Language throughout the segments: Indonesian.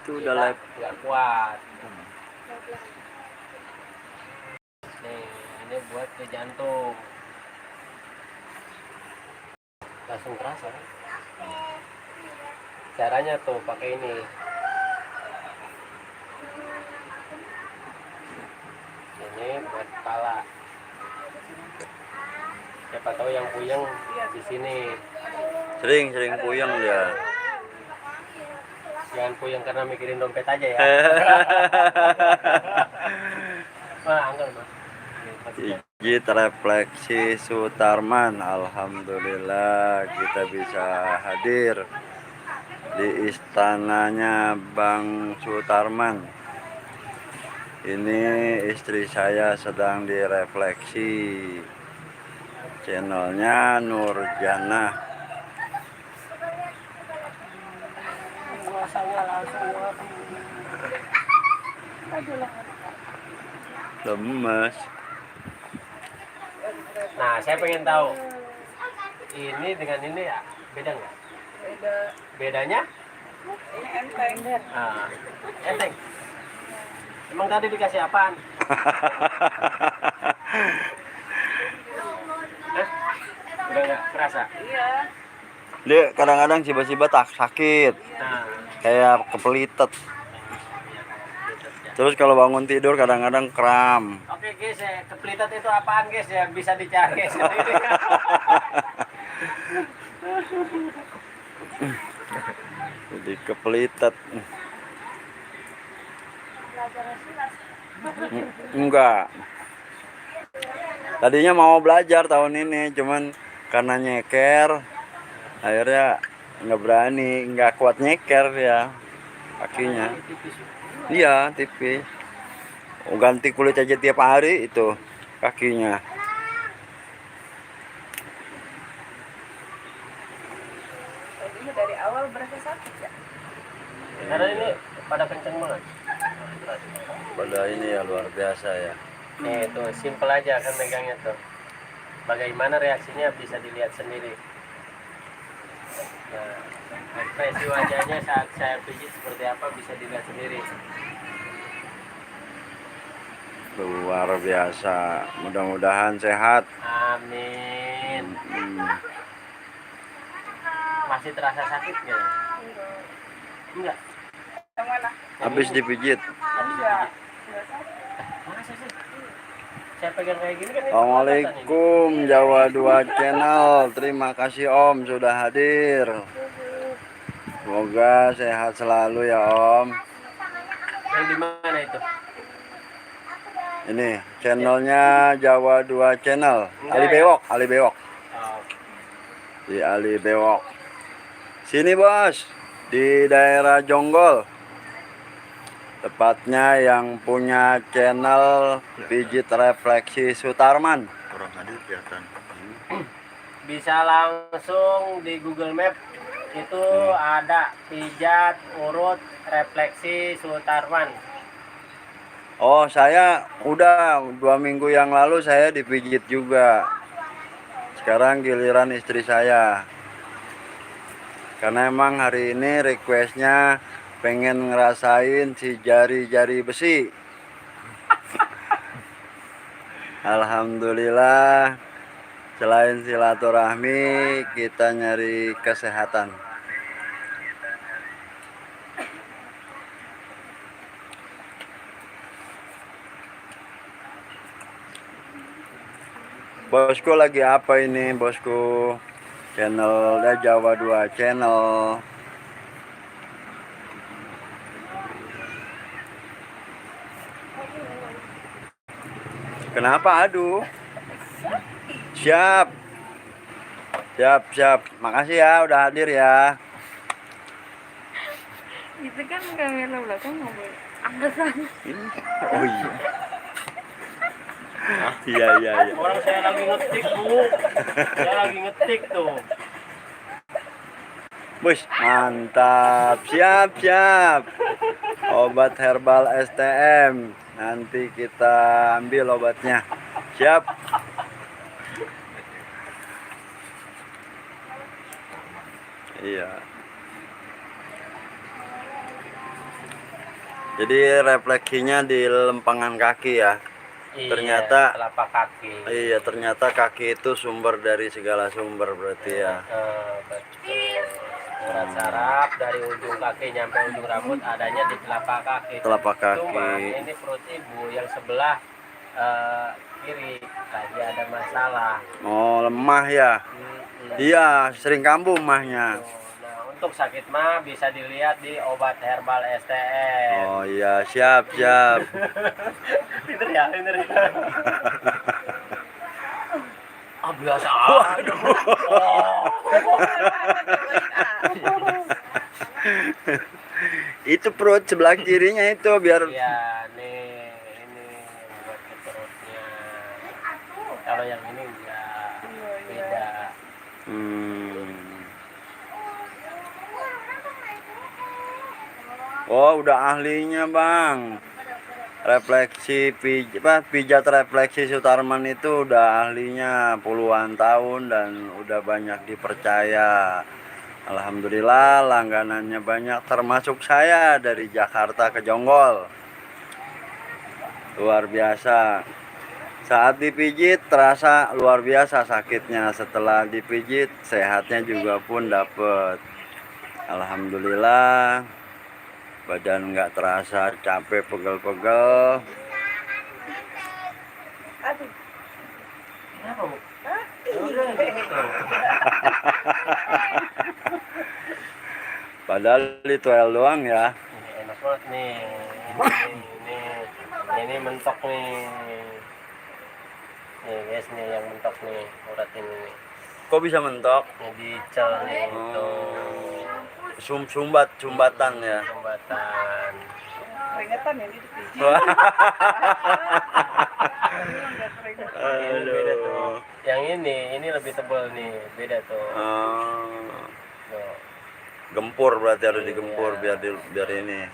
itu udah live. Nggak kuat. Nih, ini buat ke jantung. Langsung terasa kan? Caranya tuh pakai ini. Ini buat kepala. Siapa tahu yang puyeng di sini. Sering puyeng dia. Jangan puyeng karena mikirin dompet aja ya. Enggak, Mas. Pijit refleksi Sutarman. Alhamdulillah kita bisa hadir di istananya Bang Sutarman. Ini istri saya sedang direfleksi. Channelnya Nurjana. Lemes. Nah, saya pengen tahu ini dengan ini ya beda nggak? Beda. Bedanya? Ini enteng. Enteng. Emang tadi dikasih apaan? Udah nggak kerasa? Iya. Dia kadang-kadang tiba-tiba tak sakit, Nah, kayak kepelitet. Terus kalau bangun tidur kadang-kadang kram. oke guys, ya, kepelitet itu apaan guys ya? Bisa dicari sendiri. Jadi kepelitet. Enggak. Tadinya mau belajar tahun ini, cuman karena nyeker, akhirnya nggak berani, nggak kuat nyeker ya kakinya. Iya, tipis. Ganti kulit aja tiap hari itu kakinya. Tadinya dari awal berasa sakit ya. Karena ini pada kenceng banget. Pada ini ya luar biasa ya. Nih tuh simple aja kan megangnya tuh. Bagaimana reaksinya bisa dilihat sendiri. Nah, ekspresi wajahnya saat saya pijit seperti apa bisa dilihat sendiri. Luar biasa. Mudah-mudahan sehat. Amin. Masih terasa sakit nggak? Enggak. Yang mana? Habis dipijit. Habis Enggak. dipijit. Enggak sakit. Masa sih? Saya pegang kayak gini kan ini Assalamualaikum Jawa 2 Channel. Terima kasih Om sudah hadir. Semoga sehat selalu ya Om. yang di mana itu? Ini channelnya Jawa 2 Channel. Ali Bewok, Ali Bewok. Oh, Di Ali Bewok. Sini bos, di daerah Jonggol. Tepatnya yang punya channel pijit refleksi Sutarman. Orang hadir kelihatan. bisa langsung di Google Map itu ada pijat urut refleksi Sutarman. Oh, saya udah 2 minggu yang lalu saya dipijit juga. Sekarang giliran istri saya. Karena emang hari ini requestnya pengen ngerasain si jari-jari besi. Alhamdulillah, selain silaturahmi kita nyari kesehatan. Bosku lagi apa ini bosku? Channelnya Jawa 2 Channel. Kenapa? Aduh. Siap. Siap. Makasih ya udah hadir ya. Itu kan kamera belakang nggak boleh angkat sana. Oh iya. Iya. Orang saya lagi ngetik bu, saya lagi ngetik tuh. Bus, mantap. Siap. Obat herbal STM. Nanti kita ambil obatnya. Siap. Iya. Jadi refleksinya di lempangan kaki ya. Iya, Ternyata- telapak kaki. Iya, ternyata kaki itu sumber dari segala sumber berarti ya. Betul. Urat saraf dari ujung kaki nyampe ujung rambut adanya di telapak kaki. Telapak kaki. Cuman ini perut ibu yang sebelah kiri lagi ada masalah. Oh, lemah ya. Iya, sering kambuh mahnya. Nah, untuk sakit mah bisa dilihat di obat herbal STM. Oh iya, siap. Pinter ya. Ah, biasa aja. Itu perut sebelah kirinya itu biar Iya, nih ini buat ke perutnya. Kalau yang ini enggak, beda. Oh, udah ahlinya, Bang. Pijat refleksi Sutarman itu udah ahlinya puluhan tahun dan udah banyak dipercaya. Alhamdulillah langganannya banyak, termasuk saya dari Jakarta ke Jonggol. Luar biasa. Saat dipijit terasa luar biasa sakitnya, setelah dipijit sehatnya juga pun dapet. Alhamdulillah, badan nggak terasa capek pegel-pegel. Aduh. Kenapa, Bu? Hah? Padahal itu L doang ya. Ini enak banget nih. Ini mentok nih. Nih guys nih yang mentok nih urat ini nih. Kok bisa mentok? Ini dicel nih itu Sumbatan ya. sumbatan. Keringetan ya di pijit. Wah. Ini beda tuh. Yang ini lebih tebal nih, beda tuh. Tuh. Gempur berarti harus digempur biar ini.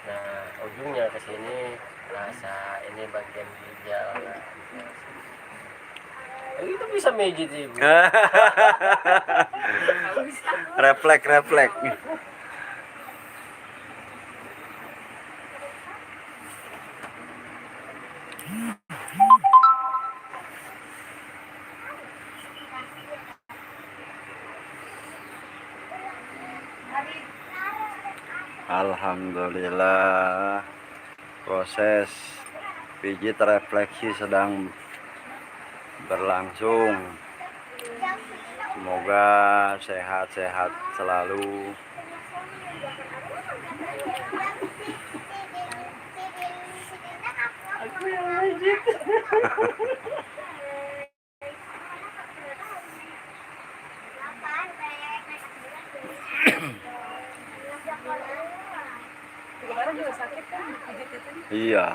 Nah, ujungnya ke sini rasa ini bagian ginjal. Itu bisa mijit sih, Bu. refleks. Alhamdulillah, proses pijit refleksi sedang berlangsung. Semoga sehat-sehat selalu. Aku yang mijit. Kemarin juga sakit kan pijit itu. Iya.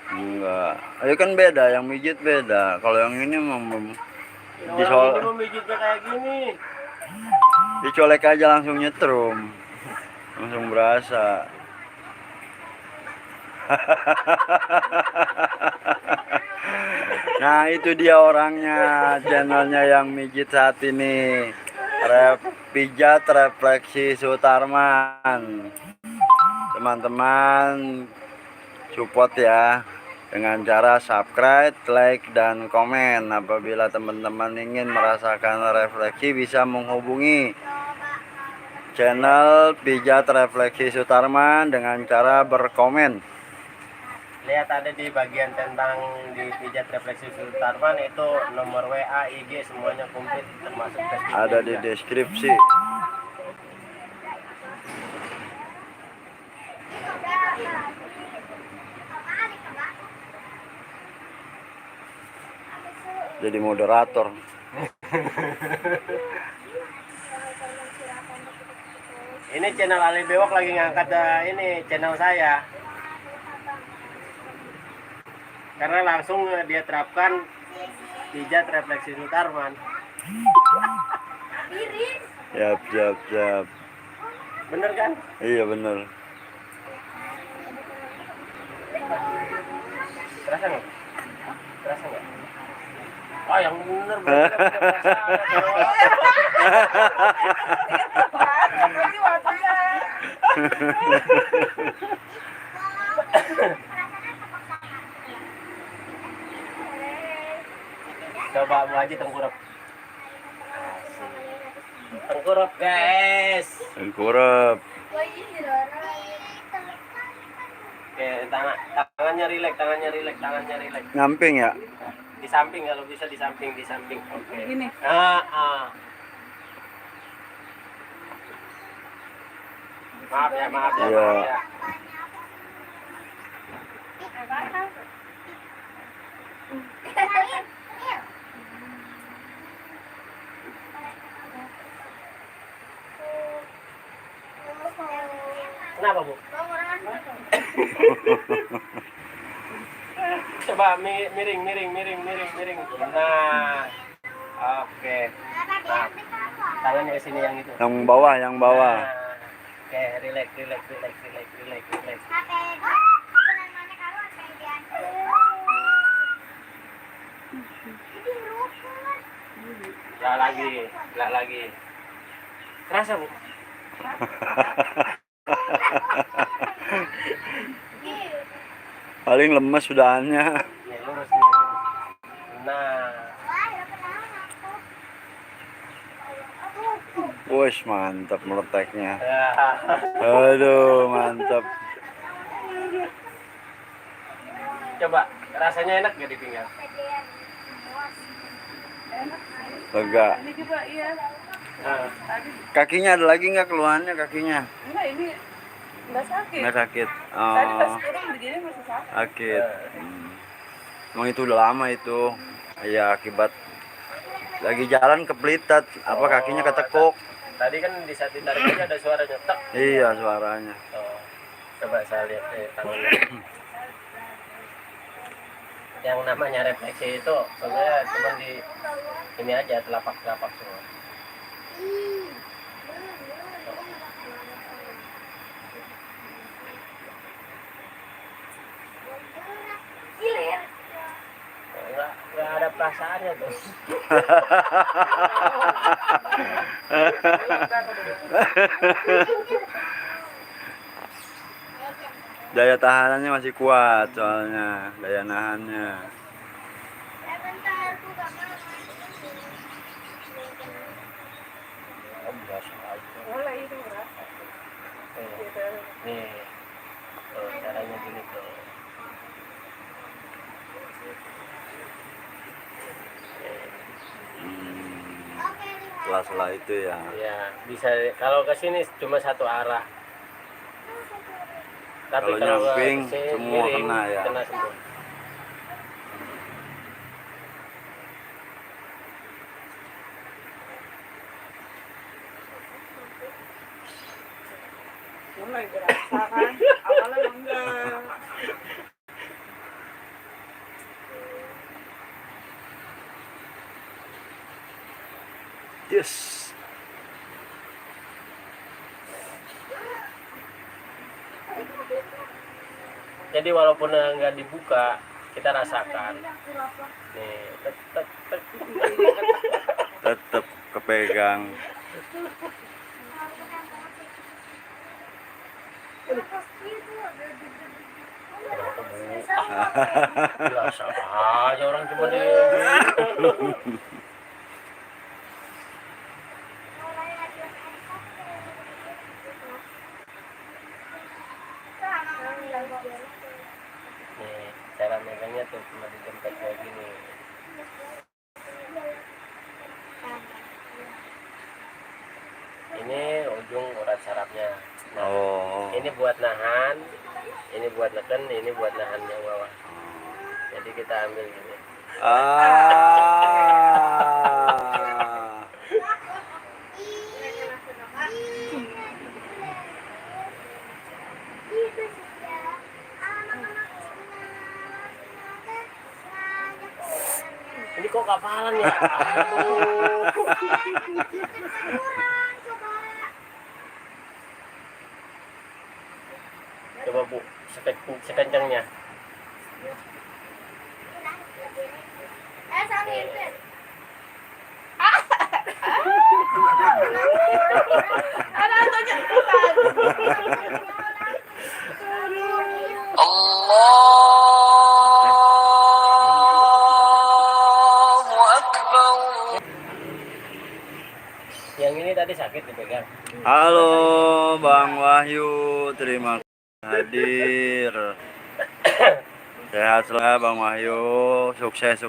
Enggak. Ayo kan beda, yang mijit beda. Kalau yang ini Orang ini memijitnya kayak gini. dicolek aja langsung nyetrum. Langsung berasa. Nah, itu dia orangnya, channelnya yang mijit saat ini. Pijat refleksi Sutarman. Teman-teman support ya dengan cara subscribe, like, dan komen. Apabila teman-teman ingin merasakan refleksi bisa menghubungi channel Pijat Refleksi Sutarman dengan cara berkomen. Lihat ada di bagian tentang di pijat refleksi Sutarman itu nomor WA, IG semuanya komplit termasuk Facebook. Ada di deskripsi. Jadi moderator. Ini channel Ali Bewok lagi ngangkat ini channel saya. Karena langsung dia terapkan pijat refleksi Sutarman. Siap. Bener kan? Iya bener. Terasa nggak? Terasa nggak? Oh yang bener berarti kan punya perasaan. Berarti waktunya Coba Bu Haji tengkurap. Tengkurap guys. Tengkurap. Oke, tangannya rileks, tangannya rileks, tangannya rileks. Ngamping ya? Di samping kalau bisa di samping, di samping. Oke. Gini. Maaf ya, maaf ya, Iya. maaf ya. Kenapa Bu? Coba miring, miring, miring, miring, miring. Nah, oke. Nah, tangannya ke sini yang itu. Yang bawah, yang bawah. Nah, oke, relax, relax, relax, relax, relax, relax. Lah lagi, lah lagi. Terasa Bu? Paling lemes sudahannya. Nih, lurus nih, lurus. Nah, Wush, mantap meleteknya. ya. Aduh, mantap. Coba, rasanya enak gak di pinggang? Lega. Ini juga iya. Nah, Tadi Kakinya ada lagi nggak keluhannya kakinya? enggak ini enggak sakit. Nggak sakit. Tadi pas Oh, turun begini masih sakit. sakit. Emang itu udah lama itu. Ya akibat lagi jalan kepelitat, apa kakinya ketekuk. tadi kan di saat ditarik aja ada suara nyetek. Iya suaranya. Oh, coba saya lihat tangannya. Yang namanya refleksi itu sebenarnya cuma di ini aja telapak-telapak semua. Nggak ada perasaannya tuh. Daya tahanannya masih kuat soalnya, daya nahannya. Oh, biasa aja. Mulai itu merasa. Gitu. Nih, tuh, caranya gini tuh. Setelah itu ya. Ya, bisa kalau ke sini cuma satu arah. Tapi Kalau kalau nyamping, ke sini semua miring, kena ya. Kena semua. Mulai berasa kan. Awalnya enggak. Yes. Jadi walaupun nggak dibuka, kita rasakan. Nih, tek, tek, tek. Tetap kepegang. Biasa aja orang cuma di nih, cara megangnya tuh cuma dijemput kayak gini. Ini ujung urat sarafnya. Nah, Oh. ini buat nahan, ini buat neken, ini buat nahan yang bawah. Jadi kita ambil gini. Ah. Ini kok kapalan ya? Aduh. Coba Bu, sekencangnya. Ada tuh Halo Bang Wahyu, terima kasih hadir. Sehat selalu Bang Wahyu, sukses.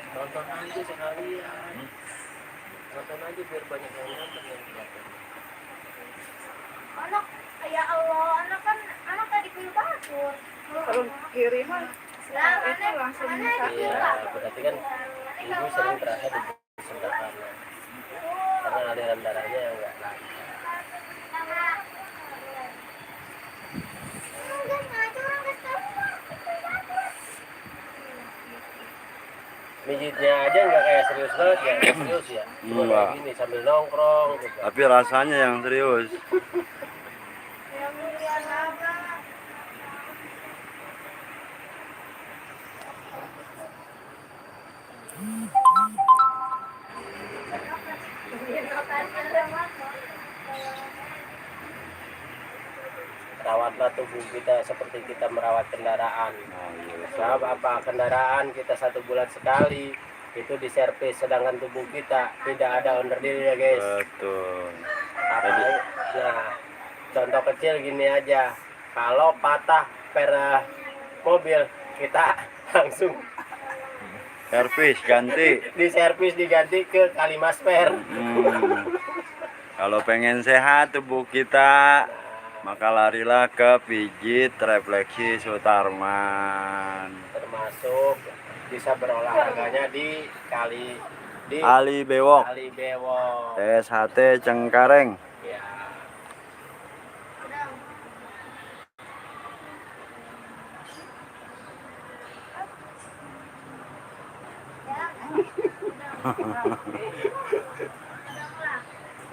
Nonton aja sekalian. Nonton aja biar banyak yang nonton yang kelihatan. Anak, ya Allah, anak tadi kuil batur. Kalau kiriman itu langsung minta. Iya, berarti kan ibu sering terasa di sebelah kanan. Karena aliran darahnya enggak lancar. Mijitnya aja nggak kayak serius banget ya, nggak serius ya. Cuma Enggak. kayak gini sambil nongkrong gitu. Tapi rasanya yang serius. Rawatlah tubuh kita seperti kita merawat kendaraan. Sebab apa, kendaraan kita 1 bulan sekali itu diservis, sedangkan tubuh kita tidak ada onderdil ya guys. Betul. Nah, contoh kecil gini aja, kalau patah per mobil kita langsung Servis ganti. diservis diganti ke Kalimas Spare. Kalau pengen sehat tubuh kita, maka larilah ke pijit refleksi Sutarman. Termasuk bisa berolahraganya di Ali Bewok, Kali Bewok. TSHT Cengkareng. Ya.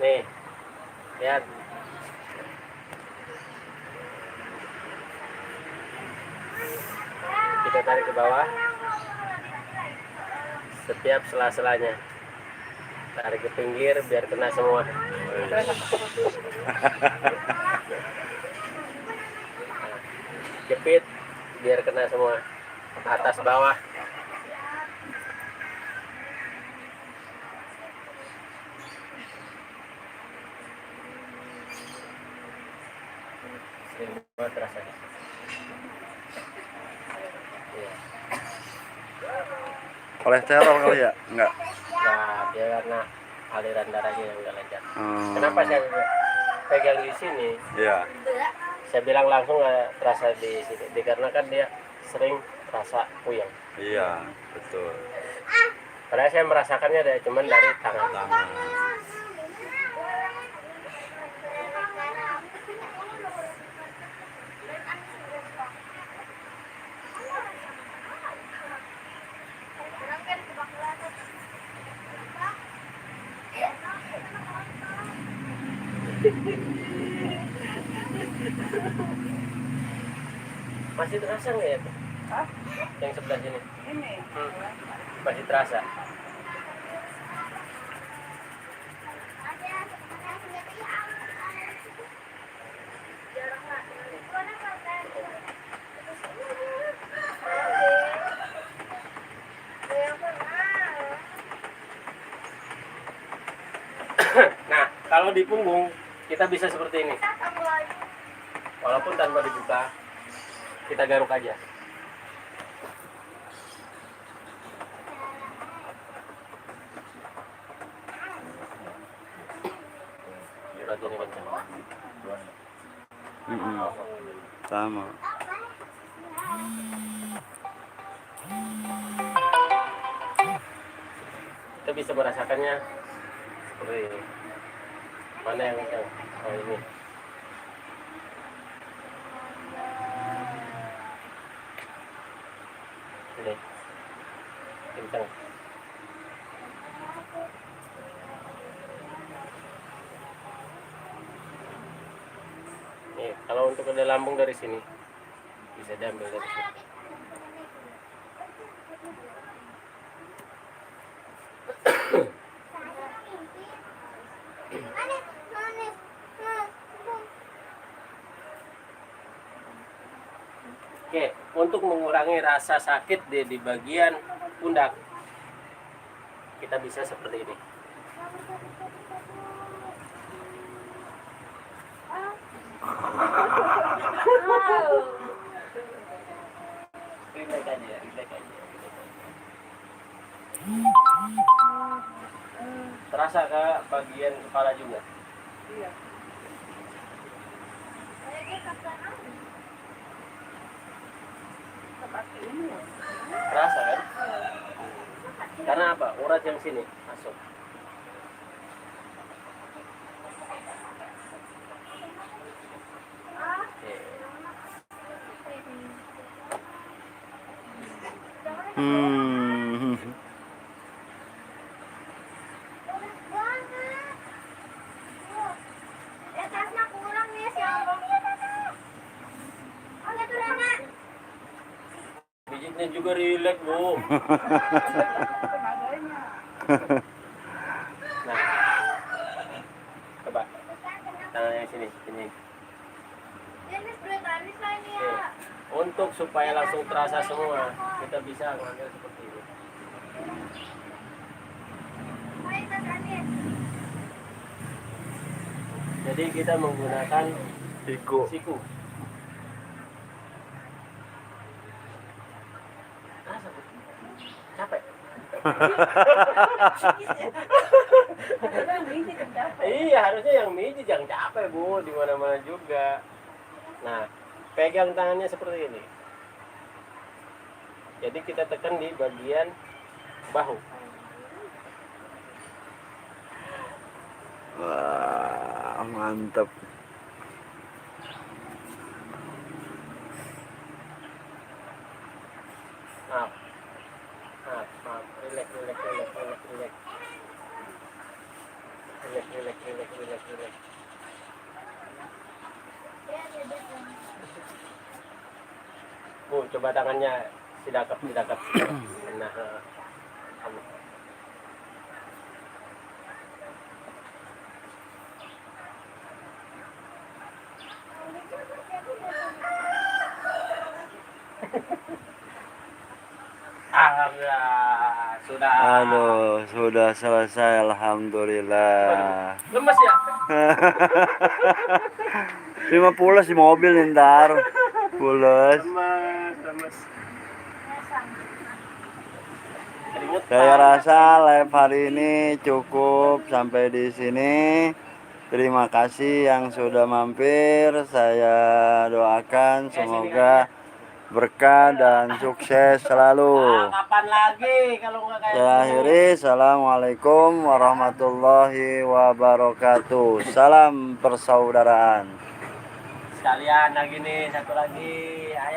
Nih, lihat. Kita tarik ke bawah. Setiap sela-selanya. Tarik ke pinggir biar kena semua. Jepit biar kena semua. Atas bawah. Sering banget rasanya. Iya. Kolesterol kali ya? Enggak. Nah, dia karena aliran darahnya yang nggak lancar. Hmm. Kenapa saya pegang di sini? Iya. Saya bilang langsung nggak terasa di sini, dikarenakan dia sering rasa puyeng. Iya, betul. Padahal saya merasakannya dari cuman dari tangan. Masih terasa nggak ya? Hah? Yang sebelah sini Ini. masih terasa. Nah, kalau di punggung kita bisa seperti ini. Walaupun tanpa dibuka, kita garuk aja. Berarti ini kencang. Sama. Kita bisa merasakannya seperti ini. Mana yang kencang? Oh, ini. Ini kencang. Nih, kalau untuk ke lambung dari sini bisa diambil dari sini. Oke, untuk mengurangi rasa sakit di bagian pundak, kita bisa seperti ini. Relax aja, relax aja. Terasa ke bagian kepala juga? Iya. Kayaknya kakak Seperti ini ya. Terasa kan? Karena apa? Urat yang sini masuk. Oke. Hmm. banget. Atasnya kurang nih siapa? Oh itu Rena. Pijitnya juga relax, Bu. Tenaganya. Nah, coba tangan yang sini, sini. Ini duit Anis lah ini Oke. ya. Untuk supaya langsung terasa semua, kita bisa ngambil seperti ini. Hai Mas Anis. Jadi kita menggunakan Siku. siku. Rasa, Bu? Capek? Yang ini kan capek. Iya, harusnya yang mijit yang capek, Bu, di mana-mana juga. Nah, pegang tangannya seperti ini. Jadi kita tekan di bagian bahu. Wah, mantep. Maaf. Maaf, maaf. Relax, relax, relax, relax, relax. Relax, relax, relax, relax, relax. Bu, coba tangannya sidakap, sidakap. Nah, kamu. Alhamdulillah, sudah. Aduh, sudah selesai, alhamdulillah. Lemes ya? 50 di mobil nih, ntar. Pules. Lemes, lemes. Keringetan. Saya rasa live hari ini cukup sampai di sini. Terima kasih yang sudah mampir. Saya doakan semoga berkah dan sukses selalu. Kapan lagi kalau nggak kayak Saya akhiri. Assalamualaikum warahmatullahi wabarakatuh. Salam persaudaraan. sekalian lagi nih, satu lagi. Ayo.